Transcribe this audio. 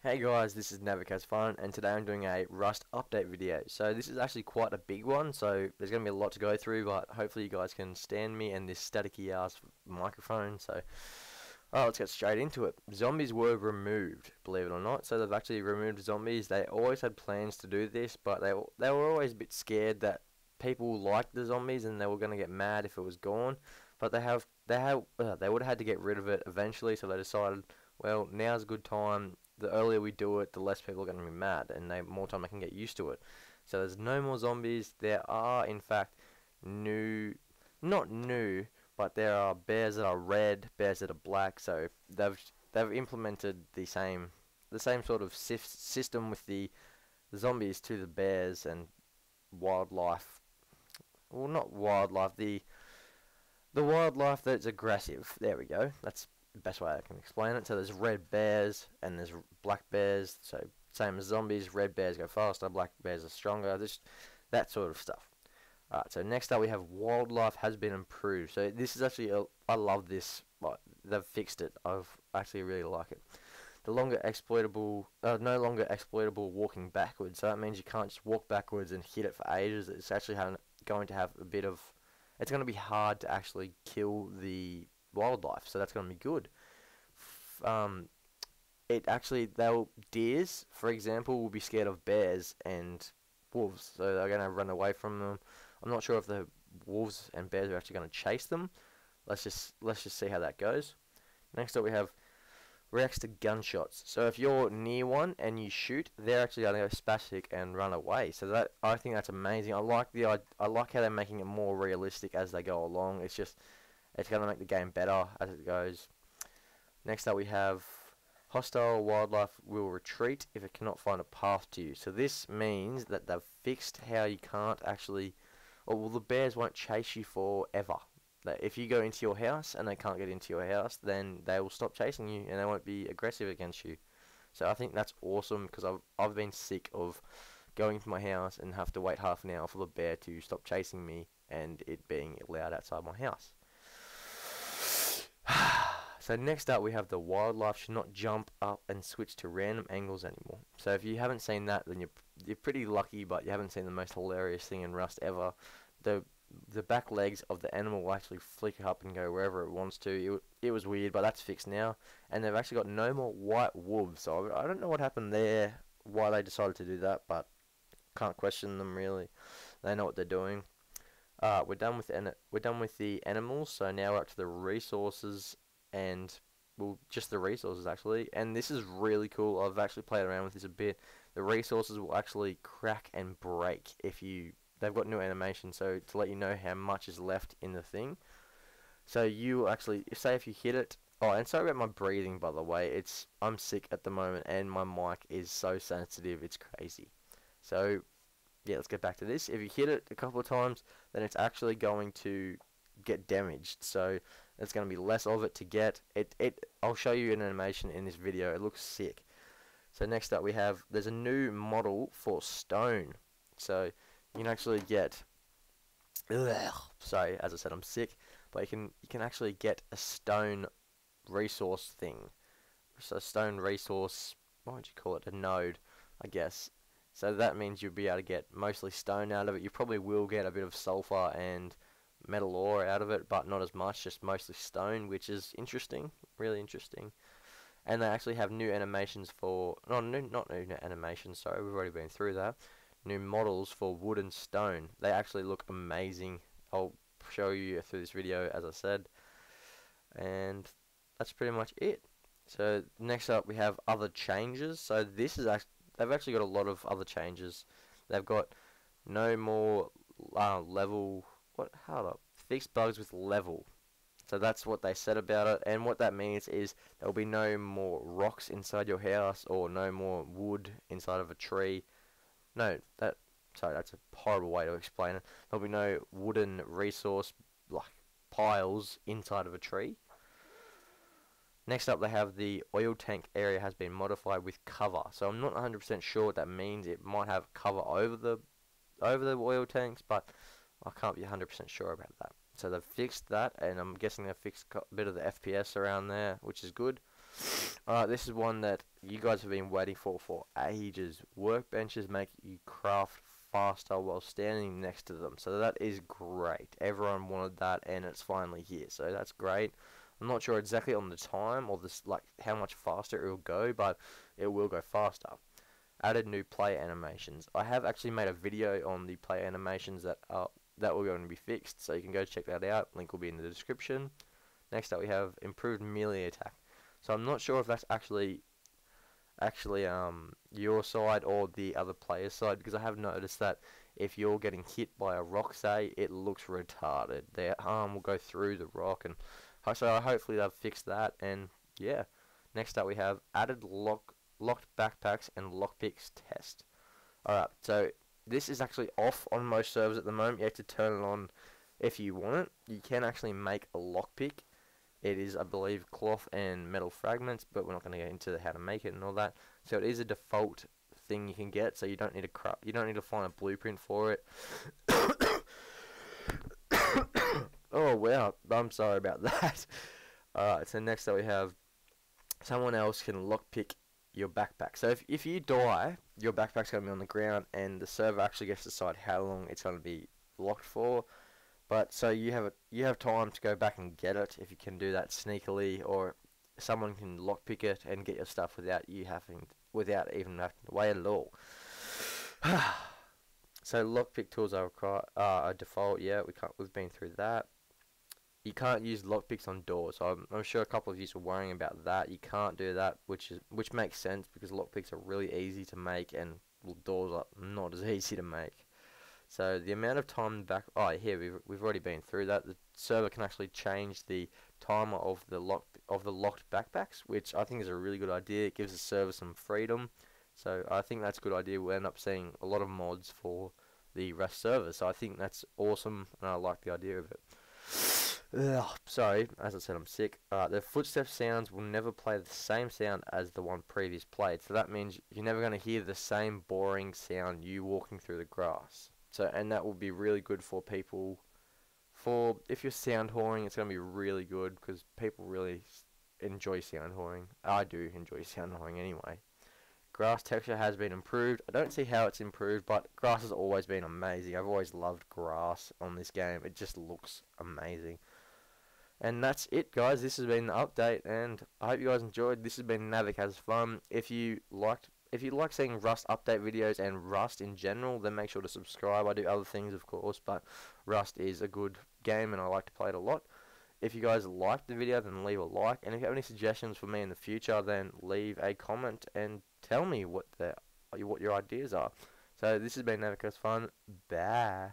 Hey guys, this is Fun, and today I'm doing a Rust update video. So this is actually quite a big one, so there's going to be a lot to go through, but hopefully you guys can stand me and this staticky ass microphone. So, alright, let's get straight into it. Zombies were removed, believe it or not. So they've actually removed zombies. They always had plans to do this, but they were always a bit scared that people liked the zombies and they were going to get mad if it was gone. But they would have had to get rid of it eventually, so they decided, well, now's a good time. The earlier we do it, the less people are going to be mad, and the more time they can get used to it. So there's no more zombies. There are, in fact, not new, but there are bears that are red, bears that are black. So they've implemented the same sort of system with the zombies to the bears and wildlife. Well, not wildlife. The wildlife that's aggressive. There we go. That's the best way I can explain it. So there's red bears and there's black bears. So same as zombies, red bears go faster, black bears are stronger. That sort of stuff. Alright, so next up we have wildlife has been improved. So this is actually I love this. They've fixed it. I've actually really like it. No longer exploitable walking backwards. So that means you can't just walk backwards and hit it for ages. It's actually going to have a bit of. It's going to be hard to actually kill the wildlife, so that's going to be good. Deers, for example, will be scared of bears and wolves, so they're going to run away from them. I'm not sure if the wolves and bears are actually going to chase them. Let's just see how that goes. Next up, we have reacts to gunshots. So if you're near one and you shoot, they're actually going to go spastic and run away. So I think that's amazing. I like how they're making it more realistic as they go along. It's going to make the game better as it goes. Next up we have hostile wildlife will retreat if it cannot find a path to you. So this means that they've fixed how you can't actually, the bears won't chase you forever. If you go into your house and they can't get into your house, then they will stop chasing you and they won't be aggressive against you. So I think that's awesome, because I've been sick of going to my house and have to wait half an hour for the bear to stop chasing me and it being allowed outside my house. So next up we have the wildlife should not jump up and switch to random angles anymore. So if you haven't seen that, then you're pretty lucky, but you haven't seen the most hilarious thing in Rust ever. The back legs of the animal will actually flick up and go wherever it wants to. It was weird, but that's fixed now. And they've actually got no more white wolves. So I don't know what happened there, why they decided to do that, but can't question them really. They know what they're doing. We're done with the animals, so now we're up to the resources, and just the resources actually. And this is really cool. I've actually played around with this a bit. The resources will actually crack and break if you. They've got new animation, so to let you know how much is left in the thing. So you actually, say if you hit it. Oh, and sorry about my breathing, by the way. I'm sick at the moment, and my mic is so sensitive, it's crazy. So yeah, let's get back to this. If you hit it a couple of times, then it's actually going to get damaged. So there's going to be less of it to get. I'll show you an animation in this video. It looks sick. So next up there's a new model for stone. So you can actually get, sorry, as I said, I'm sick, but you can actually get a stone resource thing. So stone resource, what would you call it? A node, I guess. So that means you'll be able to get mostly stone out of it. You probably will get a bit of sulfur and metal ore out of it, but not as much, just mostly stone, which is interesting, really interesting. And they actually have new animations for, not new animations, sorry, we've already been through that. New models for wood and stone. They actually look amazing. I'll show you through this video, as I said. And that's pretty much it. So next up we have other changes. So this is they've actually got a lot of other changes. They've got no more fixed bugs with level. So that's what they said about it, and what that means is there'll be no more rocks inside your house or no more wood inside of a tree. Sorry, that's a horrible way to explain it. There'll be no wooden resource piles inside of a tree. Next up, they have the oil tank area has been modified with cover. So I'm not 100% sure what that means. It might have cover over the oil tanks, but I can't be 100% sure about that. So they've fixed that, and I'm guessing they've fixed a bit of the FPS around there, which is good. Alright, this is one that you guys have been waiting for ages. Workbenches make you craft faster while standing next to them. So that is great. Everyone wanted that, and it's finally here. So that's great. I'm not sure exactly on the time or this like how much faster it will go, but it will go faster. Added new play animations. I have actually made a video on the play animations that were going to be fixed, so you can go check that out. Link will be in the description. Next up we have improved melee attack. So I'm not sure if that's actually your side or the other player's side, because I have noticed that if you're getting hit by a rock, say, it looks retarded. Their arm will go through the rock, and so hopefully they've fixed that. And yeah, next up we have added locked backpacks and lockpicks test. Alright, so this is actually off on most servers at the moment. You have to turn it on if you want it. You can actually make a lockpick. It is, I believe, cloth and metal fragments, but we're not going to get into how to make it and all that. So it is a default thing you can get, so you don't need to find a blueprint for it. Oh wow, I'm sorry about that. Alright, so next up we have someone else can lockpick your backpack. So if you die, your backpack's going to be on the ground, and the server actually gets to decide how long it's going to be locked for. But so you have time to go back and get it if you can do that sneakily, or someone can lockpick it and get your stuff without even having to wait at all. So lockpick tools are a default. Yeah, we've been through that. You can't use lockpicks on doors. So I'm sure a couple of you are worrying about that. You can't do that, which makes sense because lockpicks are really easy to make and doors are not as easy to make. So the amount of time back. Oh, here we've already been through that. The server can actually change the timer of the locked backpacks, which I think is a really good idea. It gives the server some freedom. So I think that's a good idea. We'll end up seeing a lot of mods for the Rust server. So I think that's awesome, and I like the idea of it. Ugh, sorry, as I said, I'm sick. The footstep sounds will never play the same sound as the one previous played. So that means you're never going to hear the same boring sound you walking through the grass. So, and that will be really good for people. If you're sound whoring, it's going to be really good because people really enjoy sound whoring. I do enjoy sound whoring anyway. Grass texture has been improved. I don't see how it's improved, but grass has always been amazing. I've always loved grass on this game. It just looks amazing. And that's it, guys. This has been the update, and I hope you guys enjoyed. This has been Navic Has Fun. If you like seeing Rust update videos and Rust in general, then make sure to subscribe. I do other things, of course, but Rust is a good game, and I like to play it a lot. If you guys liked the video, then leave a like. And if you have any suggestions for me in the future, then leave a comment and tell me what your ideas are. So this has been Navic Has Fun. Bye.